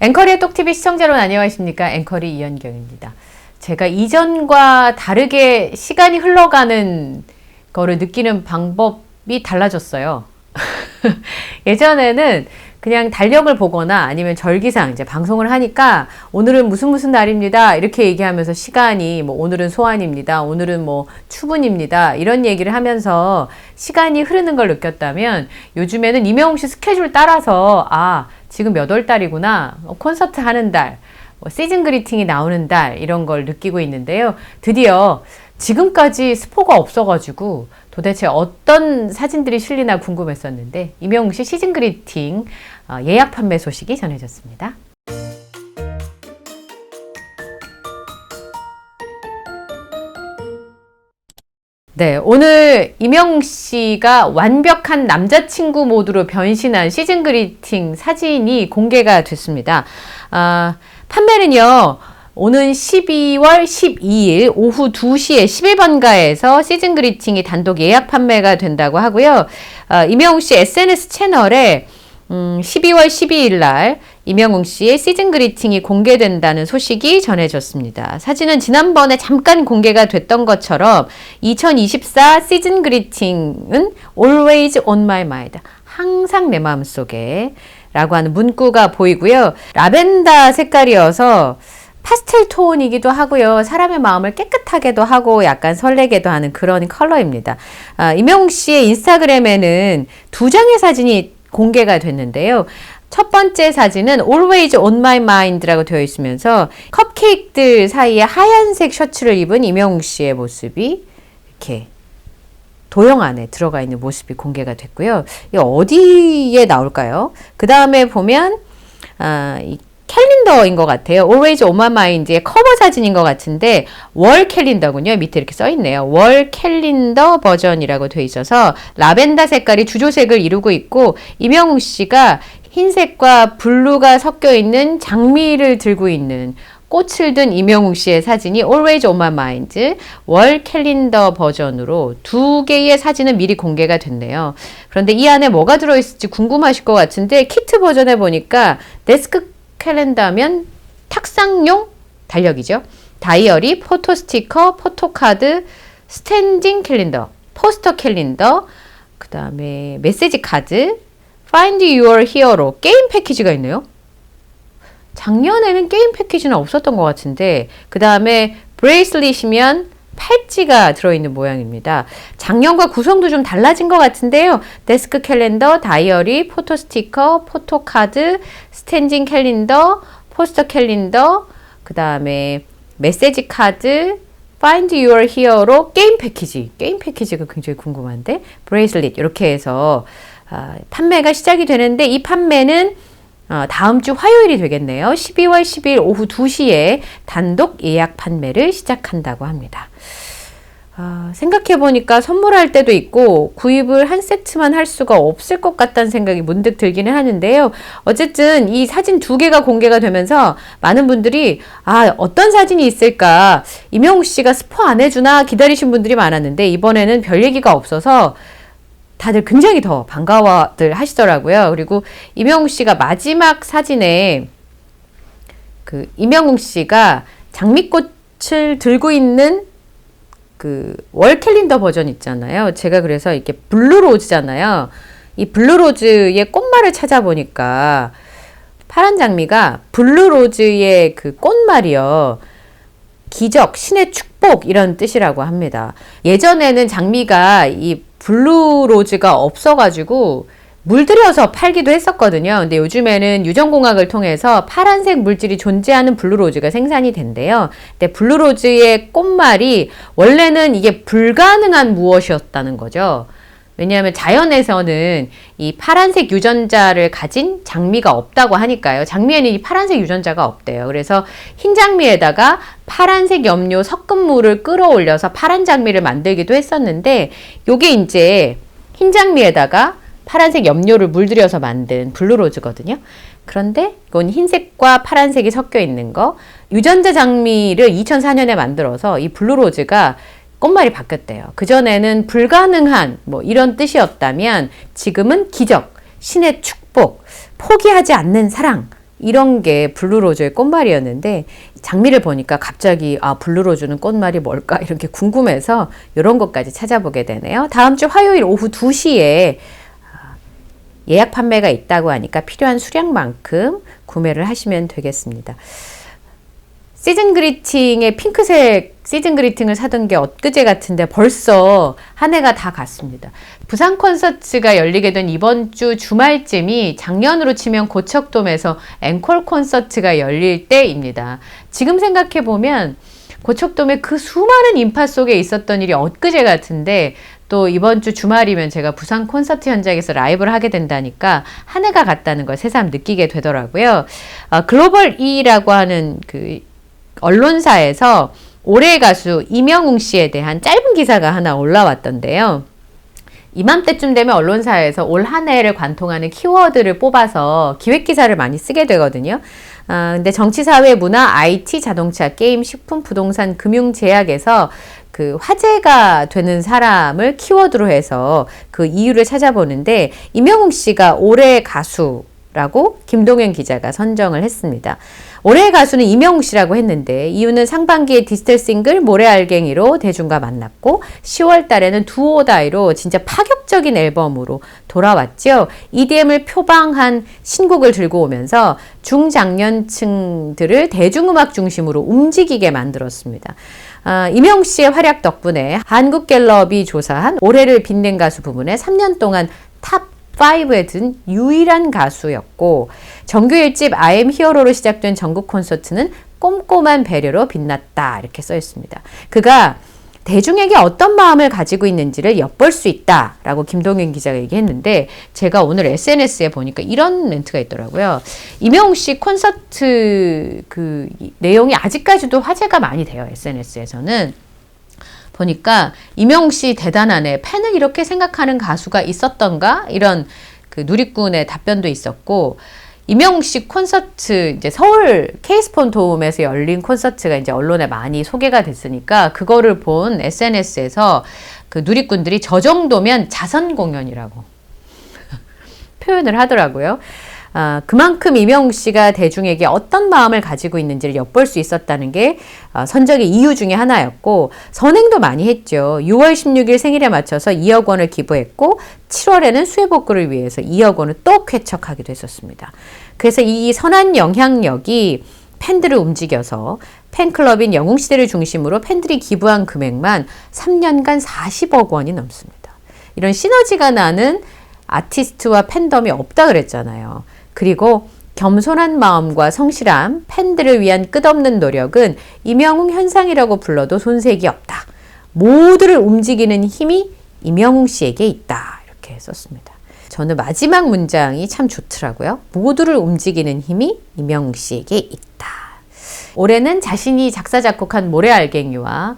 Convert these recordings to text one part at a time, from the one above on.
앵커리의 똑TV 시청자 여러분 안녕하십니까? 앵커리 이현경입니다. 제가 이전과 다르게 시간이 흘러가는 거를 느끼는 방법이 달라졌어요. 예전에는 그냥 달력을 보거나 아니면 절기상 이제 방송을 하니까 오늘은 무슨 날입니다. 이렇게 얘기하면서 시간이 뭐 오늘은 소환입니다. 오늘은 뭐 추분입니다. 이런 얘기를 하면서 시간이 흐르는 걸 느꼈다면 요즘에는 이명웅 씨 스케줄 따라서 지금 몇 월 달이구나. 콘서트 하는 달, 시즌 그리팅이 나오는 달 이런 걸 느끼고 있는데요. 드디어 지금까지 스포가 없어가지고 도대체 어떤 사진들이 실리나 궁금했었는데 이명웅 씨 시즌 그리팅 예약 판매 소식이 전해졌습니다. 네, 오늘 이명웅 씨가 완벽한 남자친구 모드로 변신한 시즌 그리팅 사진이 공개가 됐습니다. 판매는요, 오는 12월 12일 오후 2시에 11번가에서 시즌 그리팅이 단독 예약 판매가 된다고 하고요. 이명웅 씨 SNS 채널에 12월 12일 날 이명웅 씨의 시즌 그리팅이 공개된다는 소식이 전해졌습니다. 사진은 지난번에 잠깐 공개가 됐던 것처럼 2024 시즌 그리팅은 always on my mind. 항상 내 마음속에 라고 하는 문구가 보이고요. 라벤더 색깔이어서 파스텔 톤이기도 하고요. 사람의 마음을 깨끗하게도 하고 약간 설레게도 하는 그런 컬러입니다. 이명웅 씨의 인스타그램에는 두 장의 사진이 공개가 됐는데요. 첫 번째 사진은 Always on my mind라고 되어 있으면서 컵케이크들 사이에 하얀색 셔츠를 입은 이명웅 씨의 모습이 이렇게 도형 안에 들어가 있는 모습이 공개가 됐고요. 이게 어디에 나올까요? 그 다음에 보면 이 캘린더인 것 같아요. Always on my mind의 커버 사진인 것 같은데 월 캘린더군요. 밑에 이렇게 써 있네요. 월 캘린더 버전이라고 되어 있어서 라벤더 색깔이 주조색을 이루고 있고 이명웅 씨가 흰색과 블루가 섞여 있는 장미를 들고 있는 꽃을 든 이명웅 씨의 사진이 Always on my mind 월 캘린더 버전으로 두 개의 사진은 미리 공개가 됐네요. 그런데 이 안에 뭐가 들어있을지 궁금하실 것 같은데 키트 버전에 보니까 데스크 캘린더면 탁상용 달력이죠. 다이어리, 포토 스티커, 포토카드, 스탠딩 캘린더, 포스터 캘린더, 그 다음에 메시지 카드, Find Your Hero, 게임 패키지가 있네요. 작년에는 게임 패키지는 없었던 것 같은데 그 다음에 브레이슬릿이면 팔찌가 들어있는 모양입니다. 작년과 구성도 좀 달라진 것 같은데요. 데스크 캘린더, 다이어리, 포토 스티커, 포토카드, 스탠딩 캘린더, 포스터 캘린더, 그 다음에 메시지 카드, Find Your Hero, 게임 패키지. 게임 패키지가 굉장히 궁금한데 브레이슬릿 이렇게 해서 판매가 시작이 되는데 이 판매는 다음 주 화요일이 되겠네요. 12월 10일 오후 2시에 단독 예약 판매를 시작한다고 합니다. 생각해보니까 선물할 때도 있고 구입을 한 세트만 할 수가 없을 것 같다는 생각이 문득 들기는 하는데요. 어쨌든 이 사진 두 개가 공개가 되면서 많은 분들이 어떤 사진이 있을까 이명웅 씨가 스포 안 해주나 기다리신 분들이 많았는데 이번에는 별 얘기가 없어서 다들 굉장히 더 반가워들 하시더라고요. 그리고 이명웅 씨가 마지막 사진에 이명웅 씨가 장미꽃을 들고 있는 월 캘린더 버전 있잖아요. 제가 그래서 이렇게 블루로즈잖아요. 이 블루로즈의 꽃말을 찾아보니까 파란 장미가 블루로즈의 꽃말이요. 기적, 신의 축복 이런 뜻이라고 합니다. 예전에는 장미가 이 블루로즈가 없어가지고 물들여서 팔기도 했었거든요. 근데 요즘에는 유전공학을 통해서 파란색 물질이 존재하는 블루로즈가 생산이 된대요. 근데 블루로즈의 꽃말이 원래는 이게 불가능한 무엇이었다는 거죠. 왜냐하면 자연에서는 이 파란색 유전자를 가진 장미가 없다고 하니까요. 장미에는 이 파란색 유전자가 없대요. 그래서 흰 장미에다가 파란색 염료 섞은물을 끌어올려서 파란 장미를 만들기도 했었는데 요게 이제 흰 장미에다가 파란색 염료를 물들여서 만든 블루로즈거든요. 그런데 이건 흰색과 파란색이 섞여 있는 거. 유전자 장미를 2004년에 만들어서 이 블루로즈가 꽃말이 바뀌었대요. 그전에는 불가능한 이런 뜻이었다면 지금은 기적, 신의 축복, 포기하지 않는 사랑 이런 게 블루로즈의 꽃말이었는데 장미를 보니까 갑자기 블루로즈는 꽃말이 뭘까 이렇게 궁금해서 이런 것까지 찾아보게 되네요. 다음 주 화요일 오후 2시에 예약 판매가 있다고 하니까 필요한 수량만큼 구매를 하시면 되겠습니다. 시즌 그리팅의 핑크색 시즌 그리팅을 사던 게 엊그제 같은데 벌써 한 해가 다 갔습니다. 부산 콘서트가 열리게 된 이번 주 주말쯤이 작년으로 치면 고척돔에서 앵콜 콘서트가 열릴 때입니다. 지금 생각해보면 고척돔의 그 수많은 인파 속에 있었던 일이 엊그제 같은데 또 이번 주 주말이면 제가 부산 콘서트 현장에서 라이브를 하게 된다니까 한 해가 갔다는 걸 새삼 느끼게 되더라고요. 글로벌 E라고 하는 그 언론사에서 올해의 가수 이명웅 씨에 대한 짧은 기사가 하나 올라왔던데요. 이맘때쯤 되면 언론사에서 올 한 해를 관통하는 키워드를 뽑아서 기획 기사를 많이 쓰게 되거든요. 근데 정치, 사회, 문화, IT, 자동차, 게임, 식품, 부동산, 금융, 제약에서 그 화제가 되는 사람을 키워드로 해서 그 이유를 찾아보는데 이명웅 씨가 올해의 가수라고 김동현 기자가 선정을 했습니다. 올해의 가수는 이명웅 씨라고 했는데 이유는 상반기에 디지털 싱글 모래알갱이로 대중과 만났고 10월 달에는 두오다이로 진짜 파격적인 앨범으로 돌아왔죠. EDM을 표방한 신곡을 들고 오면서 중장년층들을 대중음악 중심으로 움직이게 만들었습니다. 이명웅 씨의 활약 덕분에 한국갤럽이 조사한 올해를 빛낸 가수 부문에 3년 동안 탑 5에 든 유일한 가수였고 정규 1집 I am Hero로 시작된 전국 콘서트는 꼼꼼한 배려로 빛났다 이렇게 써 있습니다. 그가 대중에게 어떤 마음을 가지고 있는지를 엿볼 수 있다라고 김동현 기자가 얘기했는데 제가 오늘 SNS에 보니까 이런 멘트가 있더라고요. 이명웅 씨 콘서트 그 내용이 아직까지도 화제가 많이 돼요. SNS에서는. 보니까 이명웅 씨 대단하네. 팬을 이렇게 생각하는 가수가 있었던가? 이런 그 누리꾼의 답변도 있었고 이명웅 씨 콘서트 이제 서울 K스폰 돔에서 열린 콘서트가 이제 언론에 많이 소개가 됐으니까 그거를 본 SNS에서 그 누리꾼들이 저 정도면 자선 공연이라고 표현을 하더라고요. 그만큼 이명웅 씨가 대중에게 어떤 마음을 가지고 있는지를 엿볼 수 있었다는 게 선정의 이유 중에 하나였고 선행도 많이 했죠. 6월 16일 생일에 맞춰서 2억 원을 기부했고 7월에는 수해복구를 위해서 2억 원을 또 쾌척하기도 했었습니다. 그래서 이 선한 영향력이 팬들을 움직여서 팬클럽인 영웅시대를 중심으로 팬들이 기부한 금액만 3년간 40억 원이 넘습니다. 이런 시너지가 나는 아티스트와 팬덤이 없다 그랬잖아요. 그리고 겸손한 마음과 성실함, 팬들을 위한 끝없는 노력은 이명웅 현상이라고 불러도 손색이 없다. 모두를 움직이는 힘이 이명웅 씨에게 있다. 이렇게 썼습니다. 저는 마지막 문장이 참 좋더라고요. 모두를 움직이는 힘이 이명웅 씨에게 있다. 올해는 자신이 작사 작곡한 모래알갱이와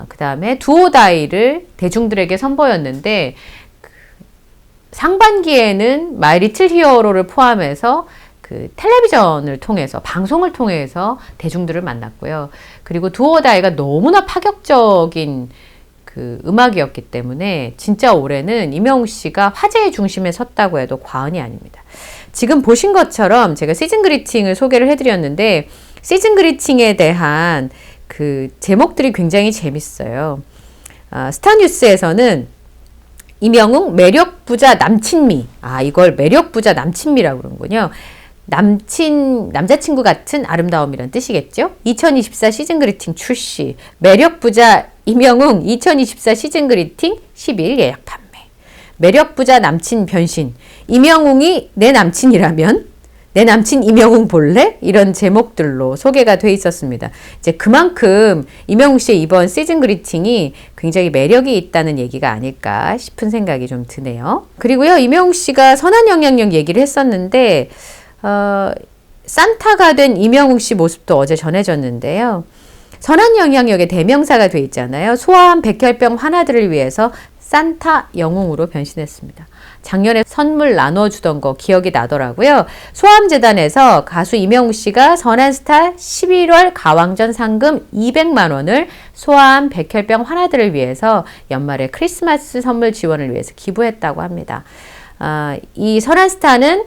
그 다음에 두오다이를 대중들에게 선보였는데 상반기에는 마이 리틀 히어로를 포함해서 그 텔레비전을 통해서 방송을 통해서 대중들을 만났고요. 그리고 두오다이가 너무나 파격적인 그 음악이었기 때문에 진짜 올해는 이명웅 씨가 화제의 중심에 섰다고 해도 과언이 아닙니다. 지금 보신 것처럼 제가 시즌 그리팅을 소개를 해드렸는데 시즌 그리팅에 대한 그 제목들이 굉장히 재밌어요. 스타뉴스에서는 이명웅 매력부자 남친미. 이걸 매력부자 남친미라고 그러는군요. 남자친구 같은 아름다움이란 뜻이겠죠? 2024 시즌 그리팅 출시. 매력부자 이명웅 2024 시즌 그리팅 10일 예약 판매. 매력부자 남친 변신. 이명웅이 내 남친이라면 내 남친 이명웅 볼래? 이런 제목들로 소개가 돼 있었습니다. 이제 그만큼 이명웅 씨의 이번 시즌 그리팅이 굉장히 매력이 있다는 얘기가 아닐까 싶은 생각이 좀 드네요. 그리고요, 이명웅 씨가 선한 영향력 얘기를 했었는데 산타가 된 이명웅 씨 모습도 어제 전해졌는데요. 선한 영향력의 대명사가 돼 있잖아요. 소아암 백혈병 환아들을 위해서 산타 영웅으로 변신했습니다. 작년에 선물 나눠주던 거 기억이 나더라고요. 소아암재단에서 가수 이명웅 씨가 선한스타 11월 가왕전 상금 200만 원을 소아암 백혈병 환아들을 위해서 연말에 크리스마스 선물 지원을 위해서 기부했다고 합니다. 이 선한스타는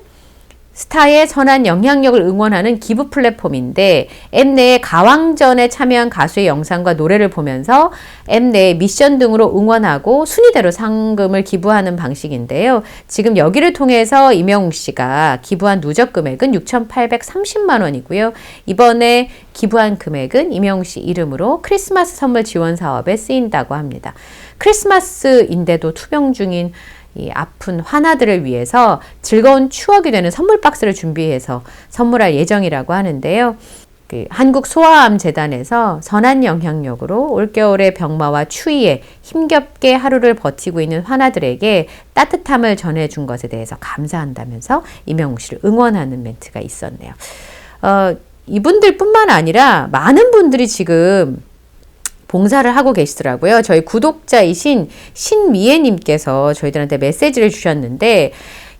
스타의 선한 영향력을 응원하는 기부 플랫폼인데 앱 내에 가왕전에 참여한 가수의 영상과 노래를 보면서 앱 내의 미션 등으로 응원하고 순위대로 상금을 기부하는 방식인데요. 지금 여기를 통해서 임영웅 씨가 기부한 누적 금액은 6,830만 원이고요. 이번에 기부한 금액은 임영웅 씨 이름으로 크리스마스 선물 지원 사업에 쓰인다고 합니다. 크리스마스인데도 투병 중인 이 아픈 환아들을 위해서 즐거운 추억이 되는 선물 박스를 준비해서 선물할 예정이라고 하는데요. 한국소아암재단에서 선한 영향력으로 올겨울의 병마와 추위에 힘겹게 하루를 버티고 있는 환아들에게 따뜻함을 전해준 것에 대해서 감사한다면서 임영웅 씨를 응원하는 멘트가 있었네요. 이분들 뿐만 아니라 많은 분들이 지금 봉사를 하고 계시더라고요. 저희 구독자이신 신미애님께서 저희들한테 메시지를 주셨는데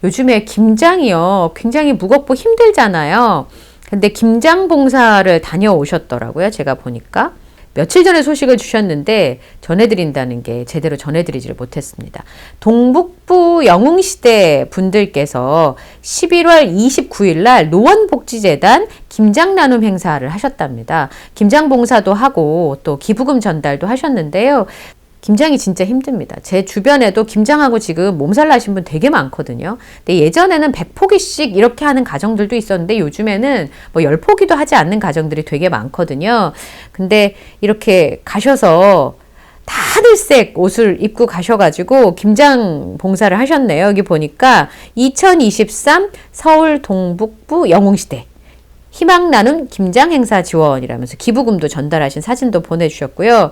요즘에 김장이요. 굉장히 무겁고 힘들잖아요. 근데 김장 봉사를 다녀오셨더라고요. 제가 보니까. 며칠 전에 소식을 주셨는데 전해드린다는 게 제대로 전해드리지를 못했습니다. 동북부 영웅시대 분들께서 11월 29일 날 노원복지재단 김장나눔 행사를 하셨답니다. 김장봉사도 하고 또 기부금 전달도 하셨는데요. 김장이 진짜 힘듭니다. 제 주변에도 김장하고 지금 몸살 나신 분 되게 많거든요. 근데 예전에는 100포기씩 이렇게 하는 가정들도 있었는데 요즘에는 뭐 10포기도 하지 않는 가정들이 되게 많거든요. 근데 이렇게 가셔서 다 하늘색 옷을 입고 가셔가지고 김장 봉사를 하셨네요. 여기 보니까 2023 서울 동북부 영웅시대 희망 나눔 김장 행사 지원이라면서 기부금도 전달하신 사진도 보내주셨고요.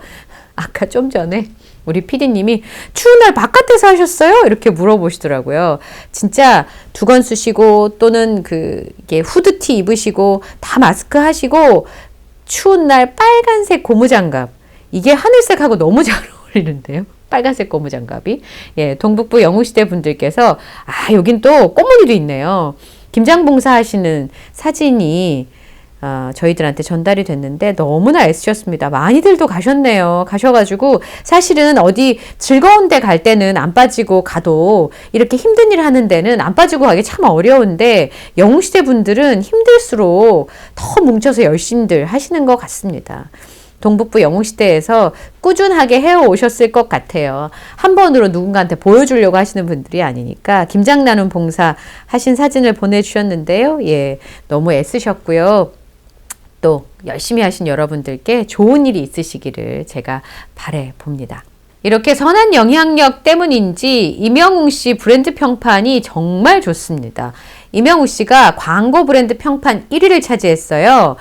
아까 좀 전에 우리 PD님이 추운 날 바깥에서 하셨어요? 이렇게 물어보시더라고요. 진짜 두건 쓰시고 또는 이게 후드티 입으시고 다 마스크 하시고 추운 날 빨간색 고무장갑 이게 하늘색하고 너무 잘 어울리는데요. 빨간색 고무장갑이. 예, 동북부 영웅시대 분들께서 여긴 또 꽃무늬도 있네요. 김장봉사 하시는 사진이 저희들한테 전달이 됐는데 너무나 애쓰셨습니다. 많이들도 가셨네요. 가셔가지고 사실은 어디 즐거운 데 갈 때는 안 빠지고 가도 이렇게 힘든 일 하는 데는 안 빠지고 가기 참 어려운데 영웅시대 분들은 힘들수록 더 뭉쳐서 열심히들 하시는 것 같습니다. 동북부 영웅시대에서 꾸준하게 해오셨을 것 같아요. 한 번으로 누군가한테 보여주려고 하시는 분들이 아니니까 김장나눔 봉사 하신 사진을 보내주셨는데요. 예, 너무 애쓰셨고요. 또 열심히 하신 여러분들께 좋은 일이 있으시기를 제가 바라봅니다. 이렇게 선한 영향력 때문인지 임영웅 씨 브랜드 평판이 정말 좋습니다. 임영웅 씨가 광고 브랜드 평판 1위를 차지했어요.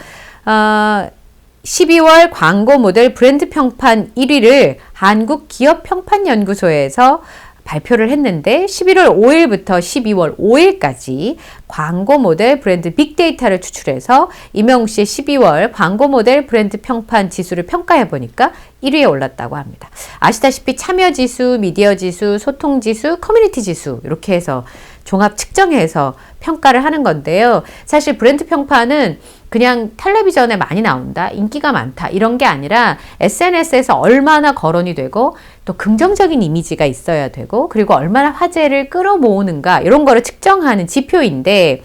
12월 광고 모델 브랜드 평판 1위를 한국기업평판연구소에서 발표를 했는데 11월 5일부터 12월 5일까지 광고 모델 브랜드 빅데이터를 추출해서 임영웅 씨의 12월 광고 모델 브랜드 평판 지수를 평가해 보니까 1위에 올랐다고 합니다. 아시다시피 참여 지수, 미디어 지수, 소통 지수, 커뮤니티 지수 이렇게 해서 종합 측정해서 평가를 하는 건데요. 사실 브랜드 평판은 그냥 텔레비전에 많이 나온다, 인기가 많다 이런 게 아니라 SNS에서 얼마나 거론이 되고 또 긍정적인 이미지가 있어야 되고 그리고 얼마나 화제를 끌어모으는가 이런 거를 측정하는 지표인데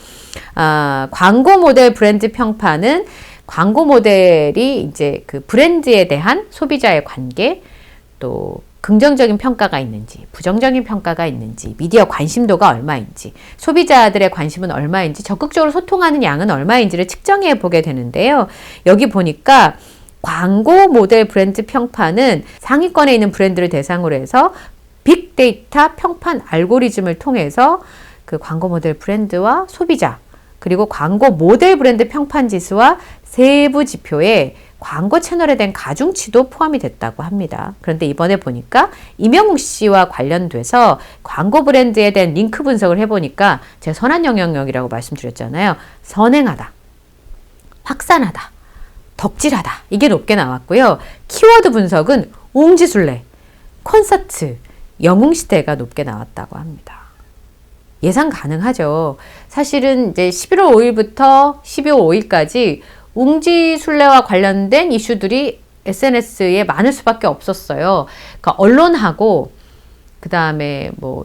광고 모델 브랜드 평판은 광고 모델이 이제 그 브랜드에 대한 소비자의 관계 또 긍정적인 평가가 있는지, 부정적인 평가가 있는지, 미디어 관심도가 얼마인지, 소비자들의 관심은 얼마인지, 적극적으로 소통하는 양은 얼마인지를 측정해 보게 되는데요. 여기 보니까 광고 모델 브랜드 평판은 상위권에 있는 브랜드를 대상으로 해서 빅데이터 평판 알고리즘을 통해서 그 광고 모델 브랜드와 소비자, 그리고 광고 모델 브랜드 평판 지수와 세부 지표에 광고 채널에 대한 가중치도 포함이 됐다고 합니다. 그런데 이번에 보니까 임영웅 씨와 관련돼서 광고 브랜드에 대한 링크 분석을 해보니까 제가 선한 영향력이라고 말씀드렸잖아요. 선행하다, 확산하다, 덕질하다 이게 높게 나왔고요. 키워드 분석은 웅지순례, 콘서트, 영웅시대가 높게 나왔다고 합니다. 예상 가능하죠. 사실은 이제 11월 5일부터 12월 5일까지 웅지순례와 관련된 이슈들이 SNS에 많을 수밖에 없었어요. 그러니까 언론하고 그 다음에 뭐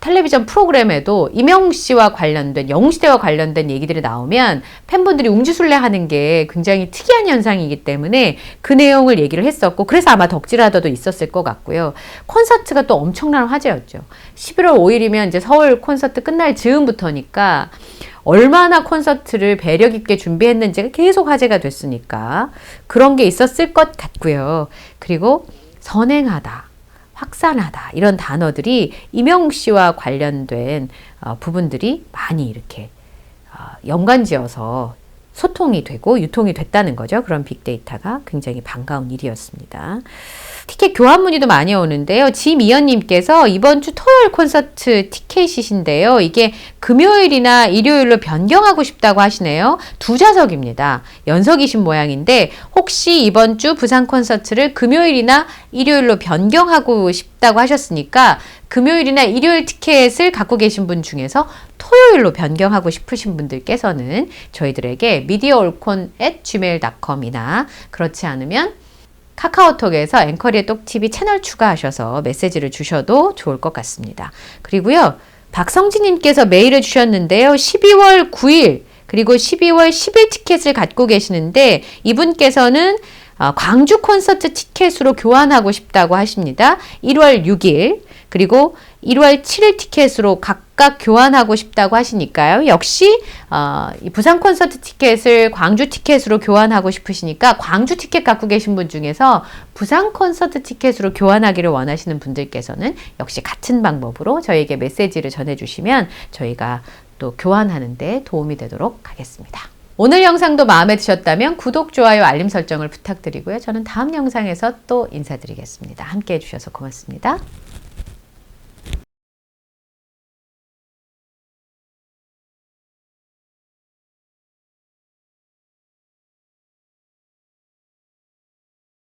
텔레비전 프로그램에도 이명웅 씨와 관련된, 영웅시대와 관련된 얘기들이 나오면 팬분들이 움지술래하는 게 굉장히 특이한 현상이기 때문에 그 내용을 얘기를 했었고, 그래서 아마 덕질하다도 있었을 것 같고요. 콘서트가 또 엄청난 화제였죠. 11월 5일이면 이제 서울 콘서트 끝날 즈음부터니까 얼마나 콘서트를 배력 있게 준비했는지가 계속 화제가 됐으니까 그런 게 있었을 것 같고요. 그리고 선행하다, 확산하다, 이런 단어들이 이명웅 씨와 관련된 부분들이 많이 이렇게 연관지어서 소통이 되고 유통이 됐다는 거죠. 그런 빅데이터가 굉장히 반가운 일이었습니다. 티켓 교환 문의도 많이 오는데요. 지미연님께서 이번 주 토요일 콘서트 티켓이신데요. 이게 금요일이나 일요일로 변경하고 싶다고 하시네요. 2좌석입니다. 연석이신 모양인데 혹시 이번 주 부산 콘서트를 금요일이나 일요일로 변경하고 싶다고 하셨으니까 금요일이나 일요일 티켓을 갖고 계신 분 중에서 토요일로 변경하고 싶으신 분들께서는 저희들에게 mediaolcon@gmail.com이나 그렇지 않으면 카카오톡에서 앵커리의 똑TV 채널 추가하셔서 메시지를 주셔도 좋을 것 같습니다. 그리고요, 박성진님께서 메일을 주셨는데요. 12월 9일 그리고 12월 10일 티켓을 갖고 계시는데 이분께서는 광주 콘서트 티켓으로 교환하고 싶다고 하십니다. 1월 6일 그리고 1월 7일 티켓으로 각각 교환하고 싶다고 하시니까요. 역시 부산 콘서트 티켓을 광주 티켓으로 교환하고 싶으시니까 광주 티켓 갖고 계신 분 중에서 부산 콘서트 티켓으로 교환하기를 원하시는 분들께서는 역시 같은 방법으로 저희에게 메시지를 전해주시면 저희가 또 교환하는 데 도움이 되도록 하겠습니다. 오늘 영상도 마음에 드셨다면 구독, 좋아요, 알림 설정을 부탁드리고요. 저는 다음 영상에서 또 인사드리겠습니다. 함께 해주셔서 고맙습니다.